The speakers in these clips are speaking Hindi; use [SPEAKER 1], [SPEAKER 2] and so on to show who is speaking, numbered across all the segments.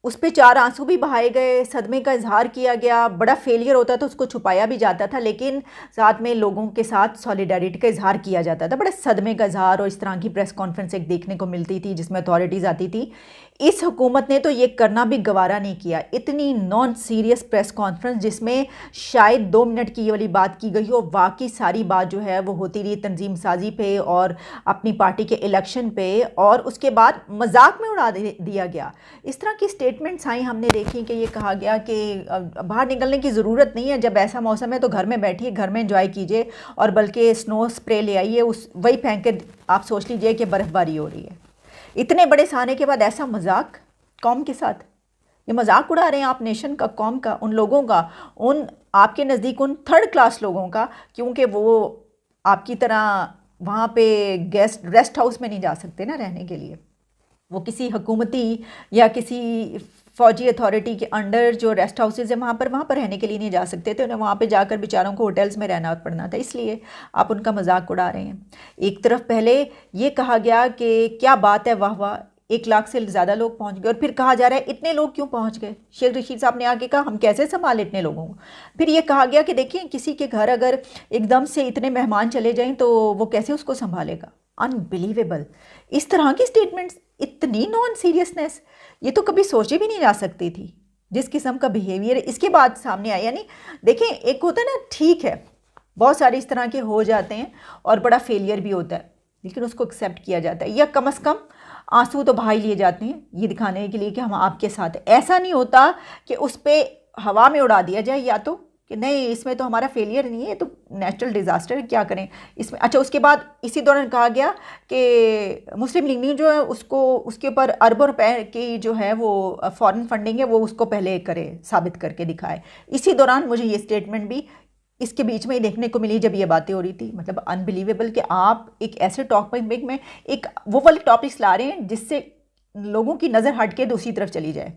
[SPEAKER 1] उस पे 4 आंसू भी बहाए गए, सदमे का इज़हार किया गया, बड़ा फेलियर होता था उसको छुपाया भी जाता था, लेकिन साथ में लोगों के साथ सॉलिडारिटी का इज़हार किया जाता था। बड़े सदमे का इज़हार और इस तरह की प्रेस कॉन्फ्रेंस एक देखने को मिलती थी जिसमें अथॉरिटीज़ आती थी। इस हुकूमत ने तो ये करना भी गवारा नहीं किया, इतनी नॉन सीरियस प्रेस कॉन्फ्रेंस जिसमें शायद 2 मिनट की ये वाली बात की गई हो, बाकी सारी बात जो है वो होती रही तंजीम साजी पे और अपनी पार्टी के इलेक्शन पे, और उसके बाद मजाक में उड़ा दिया गया। इस तरह की स्टेटमेंट्स आई हमने देखी कि ये कहा गया कि बाहर निकलने की ज़रूरत नहीं है, जब ऐसा मौसम है तो घर में बैठिए, घर में एंजॉय कीजिए, और बल्कि स्नो स्प्रे ले आइए, उस वही फेंक के आप सोच लीजिए कि बर्फ़बारी हो रही है। इतने बड़े सहने के बाद ऐसा मजाक कौम के साथ, ये मजाक उड़ा रहे हैं आप नेशन का, कौम का, उन लोगों का, उन आपके नज़दीक उन थर्ड क्लास लोगों का, क्योंकि वो आपकी तरह वहाँ पे गेस्ट रेस्ट हाउस में नहीं जा सकते ना रहने के लिए। वो किसी हुकूमती या किसी फ़ौजी अथॉरिटी के अंडर जो रेस्ट हाउसेज हैं वहाँ पर रहने के लिए नहीं जा सकते थे, उन्हें वहाँ पे जाकर बेचारों को होटल्स में रहना पड़ना था, इसलिए आप उनका मजाक उड़ा रहे हैं। एक तरफ पहले ये कहा गया कि क्या बात है, वाह वाह, 1 लाख से ज़्यादा लोग पहुँच गए, और फिर कहा जा रहा है इतने लोग क्यों पहुँच गए। शेख रशीद साहब ने आके कहा हम कैसे संभाले इतने लोगों को। फिर ये कहा गया कि देखिए किसी के घर अगर एकदम से इतने मेहमान चले जाएँ तो वो कैसे उसको संभालेगा। अनबिलीवेबल, इस तरह की स्टेटमेंट्स, इतनी नॉन सीरियसनेस, ये तो कभी सोची भी नहीं जा सकती थी। जिस किस्म का बिहेवियर इसके बाद सामने आया, यानी देखें एक होता है ना, ठीक है बहुत सारे इस तरह के हो जाते हैं और बड़ा फेलियर भी होता है, लेकिन उसको एक्सेप्ट किया जाता है, या कम से कम आंसू तो बहा लिए जाते हैं ये दिखाने के लिए कि हम आपके साथ हैं। ऐसा नहीं होता कि उस पर हवा में उड़ा दिया जाए, या तो कि नहीं इसमें तो हमारा फेलियर नहीं है, ये तो नेचुरल डिज़ास्टर है, क्या करें इसमें। अच्छा, उसके बाद इसी दौरान कहा गया कि मुस्लिम लीग न्यूज़ जो है उसको, उसके ऊपर अरबों रुपए की जो है वो फॉरेन फंडिंग है, वो उसको पहले करे, साबित करके दिखाए। इसी दौरान मुझे ये स्टेटमेंट भी इसके बीच में ही देखने को मिली जब ये बातें हो रही थी। मतलब अनबिलीवेबल कि आप एक ऐसे टॉपिक में एक वो वाले टॉपिक्स ला रहे हैं जिससे लोगों की नज़र हट के दूसरी तरफ चली जाए,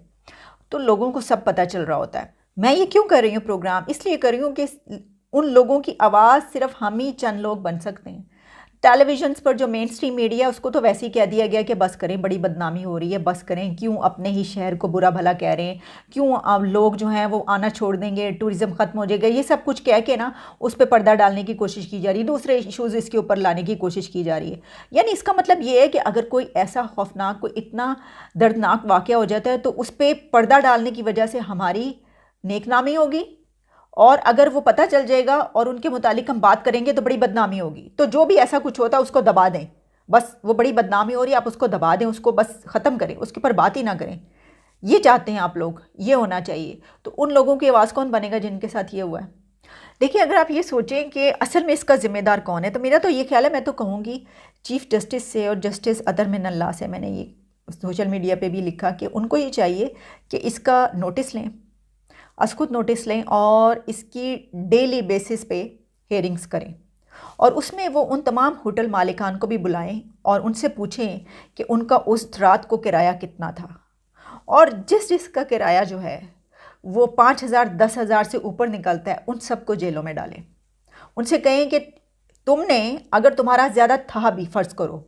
[SPEAKER 1] तो लोगों को सब पता चल रहा होता है। मैं ये क्यों कर रही हूँ प्रोग्राम, इसलिए कर रही हूँ कि उन लोगों की आवाज़ सिर्फ हम ही चंद लोग बन सकते हैं। टेलीविजन्स पर जो मेन स्ट्रीम मीडिया है उसको तो वैसे ही कह दिया गया कि बस करें, बड़ी बदनामी हो रही है, बस करें, क्यों अपने ही शहर को बुरा भला कह रहे हैं, क्यों अब लोग जो हैं वो आना छोड़ देंगे, टूरिज़्म ख़त्म हो जाएगा, ये सब कुछ कह के ना उस पर पर्दा डालने की कोशिश की जा रही है, दूसरे इशूज़ इसके ऊपर लाने की कोशिश की जा रही है। यानी इसका मतलब ये है कि अगर कोई ऐसा खौफनाक, कोई इतना दर्दनाक वाक़या हो जाता है तो उस पर पर्दा डालने की वजह से हमारी नेकनामी होगी, और अगर वो पता चल जाएगा और उनके मुतालिक हम बात करेंगे तो बड़ी बदनामी होगी। तो जो भी ऐसा कुछ होता है उसको दबा दें, बस वो बड़ी बदनामी हो रही है, आप उसको दबा दें, उसको बस ख़त्म करें, उसके ऊपर बात ही ना करें। ये चाहते हैं आप लोग, ये होना चाहिए। तो उन लोगों की आवाज़ कौन बनेगा जिनके साथ ये हुआ है। देखिए, अगर आप ये सोचें कि असल में इसका ज़िम्मेदार कौन है, तो मेरा तो ये ख्याल है, मैं तो कहूँगी चीफ़ जस्टिस से और जस्टिस अतर मिनल्ला से, मैंने ये सोशल मीडिया पे भी लिखा कि उनको ये चाहिए कि इसका नोटिस लें, खुद नोटिस लें, और इसकी डेली बेसिस पे हेयरिंग्स करें, और उसमें वो उन तमाम होटल मालिकान को भी बुलाएं और उनसे पूछें कि उनका उस रात को किराया कितना था, और जिस जिसका किराया जो है वो 5,000 10,000 से ऊपर निकलता है उन सबको जेलों में डालें। उनसे कहें कि तुमने, अगर तुम्हारा ज़्यादा था भी फ़र्ज़ करो,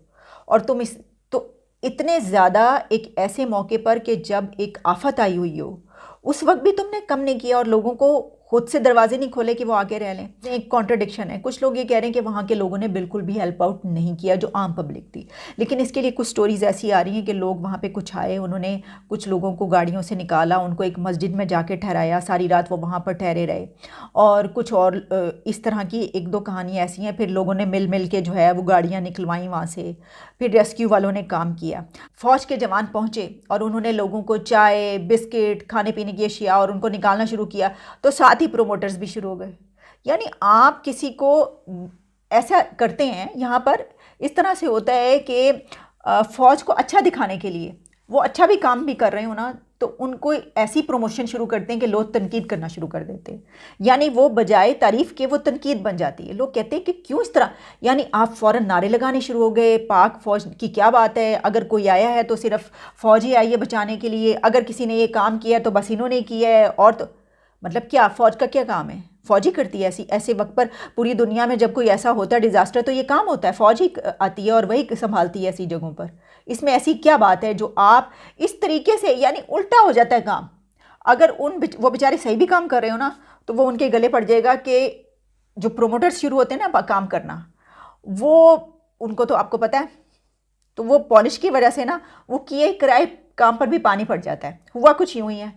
[SPEAKER 1] और तुम इस तो इतने ज़्यादा एक ऐसे मौके पर कि जब एक आफत आई हुई हो उस वक्त भी तुमने कम नहीं किया, और लोगों को खुद से दरवाजे नहीं खोले कि वो आके रह लें। एक कॉन्ट्रडिक्शन है। कुछ लोग ये कह रहे हैं कि वहाँ के लोगों ने बिल्कुल भी हेल्प आउट नहीं किया जो आम पब्लिक थी, लेकिन इसके लिए कुछ स्टोरीज़ ऐसी आ रही हैं कि लोग वहाँ पे कुछ आए, उन्होंने कुछ लोगों को गाड़ियों से निकाला, उनको एक मस्जिद में जाके ठहराया, सारी रात वो वहाँ पर ठहरे रहे, और कुछ और इस तरह की 1-2 कहानियाँ ऐसी हैं। फिर लोगों ने मिल के जो है वो गाड़ियाँ निकलवाई वहाँ से, फिर रेस्क्यू वालों ने काम किया, फ़ौज के जवान पहुँचे और उन्होंने लोगों को चाय बिस्किट खाने पीने की अशिया और उनको निकालना शुरू किया, तो साथ ही प्रोमोटर्स भी शुरू हो गए। यानी आप किसी को ऐसा करते हैं, यहाँ पर इस तरह से होता है कि फ़ौज को अच्छा दिखाने के लिए वो अच्छा भी काम भी कर रहे हो ना, तो उनको ऐसी प्रमोशन शुरू करते हैं कि लोग तनकीद करना शुरू कर देते हैं। यानी वो बजाय तारीफ़ के वो तनकीद बन जाती है। लोग कहते हैं कि क्यों इस तरह, यानी आप फ़ौरन नारे लगाने शुरू हो गए, पाक फ़ौज की क्या बात है, अगर कोई आया है तो सिर्फ फ़ौज ही आई है बचाने के लिए, अगर किसी ने ये काम किया तो बस इन्होंने किया है, और तो मतलब क्या फ़ौज का क्या काम है, फ़ौज ही करती है ऐसे वक्त पर। पूरी दुनिया में जब कोई ऐसा होता है डिज़ास्टर तो ये काम होता है, फ़ौज ही आती है और वही संभालती है ऐसी जगहों पर। इसमें ऐसी क्या बात है जो आप इस तरीके से, यानी उल्टा हो जाता है काम। अगर वो बेचारे सही भी काम कर रहे हो ना, तो वो उनके गले पड़ जाएगा कि जो प्रोमोटर्स शुरू होते हैं ना काम करना, वो उनको तो आपको पता है, तो वो पॉलिश की वजह से ना वो किए कराए काम पर भी पानी पड़ जाता है। हुआ कुछ यूं ही है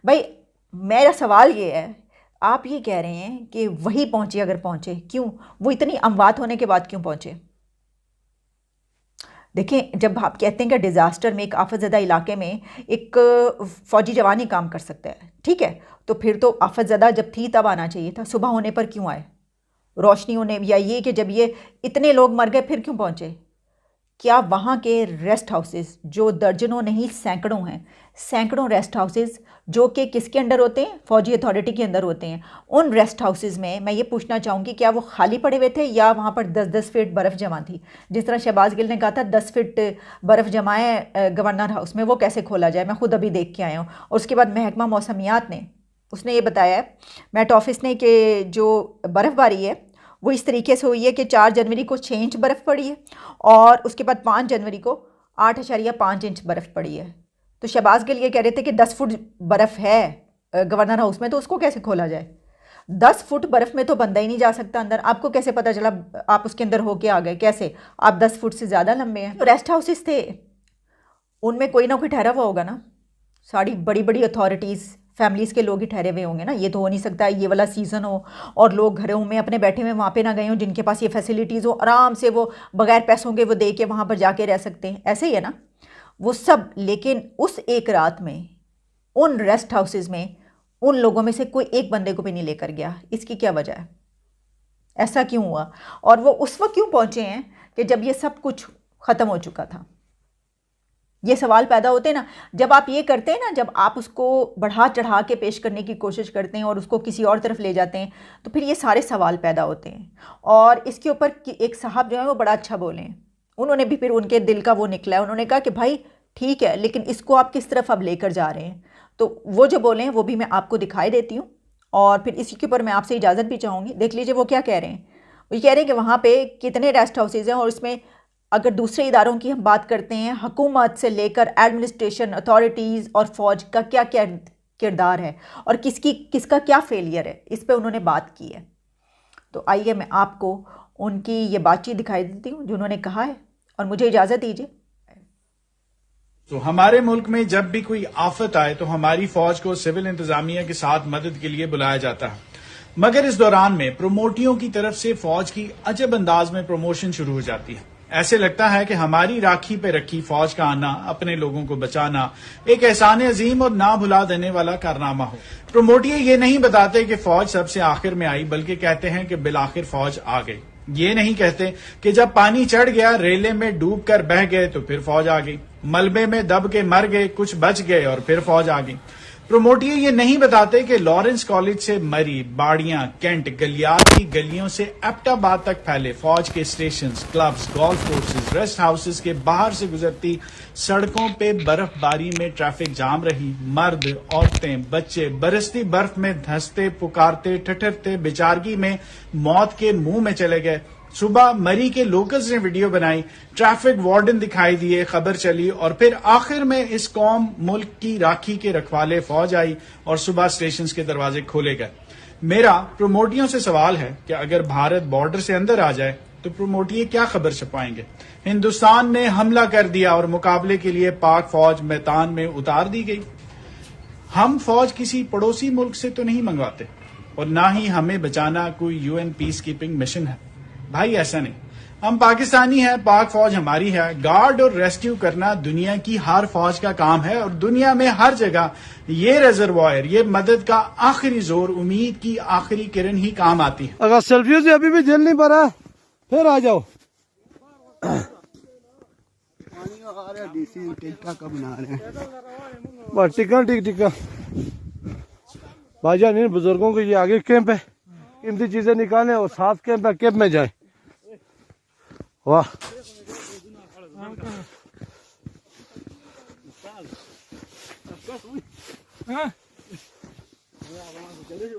[SPEAKER 1] भाई। मेरा सवाल ये है, आप ये कह रहे हैं कि वही पहुंचे, अगर पहुंचे क्यों, वो इतनी अमवात होने के बाद क्यों पहुंचे? देखें, जब आप कहते हैं कि डिज़ास्टर में, एक आफतज़दा इलाके में एक फ़ौजी जवान ही काम कर सकता है, ठीक है, तो फिर तो आफतज़दा जब थी तब आना चाहिए था, सुबह होने पर क्यों आए? रोशनी होने, या ये कि जब ये इतने लोग मर गए फिर क्यों पहुंचे? क्या वहाँ के रेस्ट हाउसेस, जो दर्जनों नहीं सैकड़ों हैं, सैकड़ों रेस्ट हाउसेस जो कि किसके अंडर होते हैं? फौजी अथॉरिटी के अंदर होते हैं, उन रेस्ट हाउसेस में मैं ये पूछना चाहूँगी, क्या वो खाली पड़े हुए थे या वहाँ पर 10-10 फीट बर्फ़ जमा थी? जिस तरह शहबाज गिल ने कहा था 10 फीट बर्फ़ जमा है गवर्नर हाउस में, वो कैसे खोला जाए? मैं खुद अभी देख के आया हूँ। और उसके बाद महकमा मौसमियात ने, उसने ये बताया है, मेट ऑफिस ने, कि जो बर्फ़बारी है वो इस तरीके से हुई है कि 4 जनवरी को 6 इंच बर्फ़ पड़ी है और उसके बाद 5 जनवरी को 8.5 इंच बर्फ़ पड़ी है। तो शहबाज गिल ये कह रहे थे कि 10 फुट बर्फ़ है गवर्नर हाउस में, तो उसको कैसे खोला जाए? 10 फुट बर्फ़ में तो बंदा ही नहीं जा सकता अंदर। आपको कैसे पता चला आप उसके अंदर होके आ गए? कैसे? आप 10 फुट से ज़्यादा लंबे हैं। तो रेस्ट हाउसेस थे, उनमें कोई ना कोई ठहरा हुआ होगा ना। सारी बड़ी बड़ी अथॉरिटीज़, फैमिलीज़ के लोग ही ठहरे हुए होंगे ना। ये तो हो नहीं सकता ये वाला सीज़न हो और लोग घरों में अपने बैठे हुए वहाँ पे ना गए हों, जिनके पास ये फैसिलिटीज़ हो, आराम से वो बगैर पैसों के वो दे के वहाँ पर जाके रह सकते हैं। ऐसे ही है ना वो सब। लेकिन उस एक रात में उन रेस्ट हाउसेस में उन लोगों में से कोई एक बंदे को भी नहीं लेकर गया। इसकी क्या वजह है? ऐसा क्यों हुआ? और वो उस वक्त क्यों पहुँचे हैं कि जब ये सब कुछ ख़त्म हो चुका था? ये सवाल पैदा होते हैं ना जब आप ये करते हैं ना, जब आप उसको बढ़ा चढ़ा के पेश करने की कोशिश करते हैं और उसको किसी और तरफ ले जाते हैं, तो फिर ये सारे सवाल पैदा होते हैं। और इसके ऊपर एक साहब जो है वो बड़ा अच्छा बोले हैं, उन्होंने भी फिर उनके दिल का वो निकला है। उन्होंने कहा कि भाई ठीक है, लेकिन इसको आप किस तरफ अब लेकर जा रहे हैं? तो वो जो बोले हैं वो भी मैं आपको दिखाई देती हूँ और फिर इसी के ऊपर मैं आपसे इजाज़त भी चाहूँगी। देख लीजिए वो क्या कह रहे हैं। वो ये कह रहे हैं कि वहाँ पे कितने रेस्ट हाउसेज हैं और इसमें अगर दूसरे इदारों की हम बात करते हैं, हुकूमत से लेकर एडमिनिस्ट्रेशन, अथॉरिटीज़ और फ़ौज का क्या क्या किरदार है और किसका क्या फेलियर है, इस पे उन्होंने बात की है। तो आइए मैं आपको उनकी ये बातचीत दिखाई देती हूँ जो उन्होंने कहा है और मुझे इजाज़त दीजिए।
[SPEAKER 2] तो हमारे मुल्क में जब भी कोई आफत आए तो हमारी फौज को सिविल इंतजामिया के साथ मदद के लिए बुलाया जाता है, मगर इस दौरान में प्रमोटियों की तरफ से फौज की अजब अंदाज में प्रमोशन शुरू हो जाती है। ऐसे लगता है कि हमारी राखी पे रखी फौज का आना, अपने लोगों को बचाना एक एहसान अजीम और ना भुला देने वाला कारनामा हो। प्रमोटिए ये नहीं बताते कि फौज सबसे आखिर में आई, बल्कि कहते हैं कि बिलाखिर फौज आ गई। ये नहीं कहते कि जब पानी चढ़ गया, रेले में डूब कर बह गए तो फिर फौज आ गई, मलबे में दब के मर गए, कुछ बच गए और फिर फौज आ गई। प्रमोटिए ये नहीं बताते कि लॉरेंस कॉलेज से मरी, बाड़ियां, कैंट, गलियात की गलियों से एबटाबाद तक फैले फौज के stations, clubs, golf courses, rest houses के बाहर से गुजरती सड़कों पे बर्फबारी में ट्रैफिक जाम रही। मर्द, औरतें, बच्चे बरसती बर्फ में धंसते, पुकारते, ठठरते, बेचारगी में मौत के मुंह में चले गए। सुबह मरी के लोकल्स ने वीडियो बनाई, ट्रैफिक वार्डन दिखाई दिए, खबर चली और फिर आखिर में इस कौम मुल्क की राखी के रखवाले फौज आई और सुबह स्टेशन के दरवाजे खोले गए। मेरा प्रमोटियों से सवाल है कि अगर भारत बॉर्डर से अंदर आ जाए तो प्रमोटिए क्या खबर छपाएंगे? हिंदुस्तान ने हमला कर दिया और मुकाबले के लिए पाक फौज मैदान में उतार दी गई। हम फौज किसी पड़ोसी मुल्क से तो नहीं मंगवाते और ना ही हमें बचाना कोई यूएन पीस कीपिंग मिशन है। भाई ऐसा नहीं, हम पाकिस्तानी हैं, पाक फौज हमारी है। गार्ड और रेस्क्यू करना दुनिया की हर फौज का काम है और दुनिया में हर जगह ये रिजर्वायर, ये मदद का आखिरी जोर, उम्मीद की आखिरी किरण ही काम आती है।
[SPEAKER 3] अगर सेल्फियों से अभी भी जेल नहीं भरा फिर आ जाओ।
[SPEAKER 4] डीसी टिक्का कब बना रहे हैं?
[SPEAKER 3] बस टिक्का भाईजान, इन बुजुर्गों के ये आगे कैंप है, कीमती चीजें निकालें और साथ कैंप है, कैंप में जाए। वाह,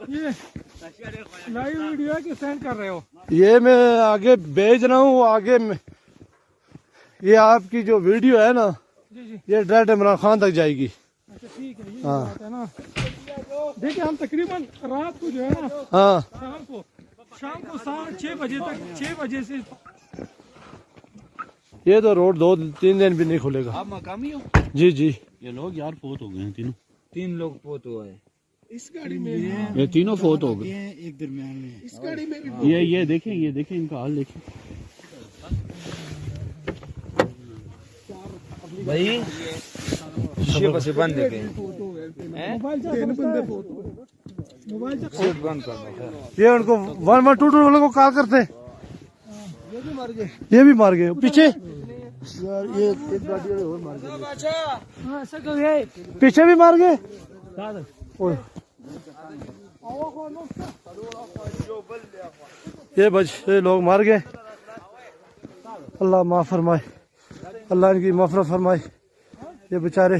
[SPEAKER 5] ये लाइव वीडियो है कि सेंड कर रहे हो?
[SPEAKER 3] ये मैं आगे भेज रहा हूँ, आगे ये आपकी जो वीडियो है ना,
[SPEAKER 5] जी जी,
[SPEAKER 3] ये डायरेक्ट इमरान खान तक जाएगी।
[SPEAKER 5] अच्छा ठीक है, ये
[SPEAKER 3] हाँ।
[SPEAKER 5] बात है ना। देखिए हम तकरीबन रात को जो है ना,
[SPEAKER 3] हाँ,
[SPEAKER 5] शाम को 6 बजे तक, 6 बजे से
[SPEAKER 3] ये तो रोड 2-3 दिन भी नहीं खुलेगा।
[SPEAKER 4] आप मकामी हो?
[SPEAKER 3] जी जी।
[SPEAKER 4] ये लोग यार फोत हो गए हैं तीनों।
[SPEAKER 6] 3 लोग फोत हुआ है
[SPEAKER 5] इस गाड़ी में।
[SPEAKER 4] ये तीनों फोत हो गए।
[SPEAKER 6] एक दरमियान में।
[SPEAKER 5] इस गाड़ी में भी
[SPEAKER 4] ये देखें इनका हाल देखें।
[SPEAKER 6] भाई शीशे से बंद है
[SPEAKER 5] मोबाइल
[SPEAKER 6] सीट बंद कर
[SPEAKER 3] ये उनको 1122 वालों को कॉल करते हैं। ये भी मार गए पीछे। यार ये एक गाड़ी और मार गए,
[SPEAKER 5] हाँ ऐसा करिए।
[SPEAKER 3] पीछे भी मार गए। ओए, ये बच्चे लोग मार गए। अल्लाह माफ फरमाए, अल्लाह इनकी मफरत फरमाए। ये बेचारे